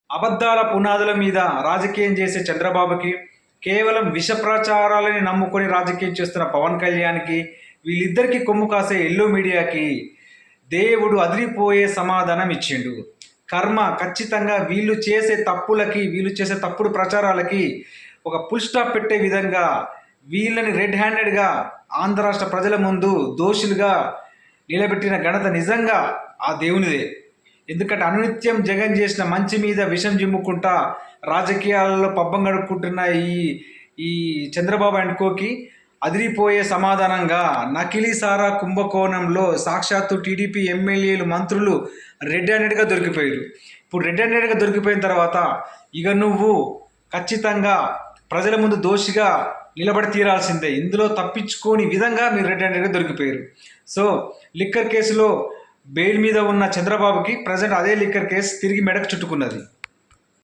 అబద్ధాల పునాదుల మీద రాజకీయం చేసే చంద్రబాబుకి, కేవలం విష ప్రచారాలని నమ్ముకొని రాజకీయం చేస్తున్న పవన్ కళ్యాణ్కి, వీళ్ళిద్దరికీ కొమ్ము కాసే ఎల్లో మీడియాకి దేవుడు అదిరిపోయే సమాధానం ఇచ్చిండు. కర్మ ఖచ్చితంగా వీళ్ళు చేసే తప్పులకి, వీళ్ళు చేసే తప్పుడు ప్రచారాలకి ఒక ఫుల్ స్టాప్ పెట్టే విధంగా వీళ్ళని రెడ్ హ్యాండెడ్గా ఆంధ్ర రాష్ట్ర ప్రజల ముందు దోషులుగా నిలబెట్టిన ఘనత నిజంగా ఆ దేవునిదే. ఎందుకంటే అనునిత్యం జగన్ చేసిన మంచి మీద విషం జిమ్ముకుంటా రాజకీయాలలో పబ్బం గడుపుకుంటున్న ఈ ఈ చంద్రబాబు అండ్ కోకి అదిరిపోయే సమాధానంగా నకిలీ సారా కుంభకోణంలో సాక్షాత్తు టీడీపీ ఎమ్మెల్యేలు, మంత్రులు రెడ్ హ్యాండెడ్గా దొరికిపోయారు. ఇప్పుడు రెడ్ హ్యాండెడ్గా దొరికిపోయిన తర్వాత ఇక నువ్వు ఖచ్చితంగా ప్రజల ముందు దోషిగా నిలబడి తీరాల్సిందే. ఇందులో తప్పించుకోని విధంగా మీరు రెడ్ హ్యాండెడ్గా దొరికిపోయారు. సో లిక్కర్ కేసులో బెయిల్ మీద ఉన్న చంద్రబాబుకి ప్రజెంట్ అదే లిక్కర్ కేసు తిరిగి మెడకు చుట్టుకున్నది.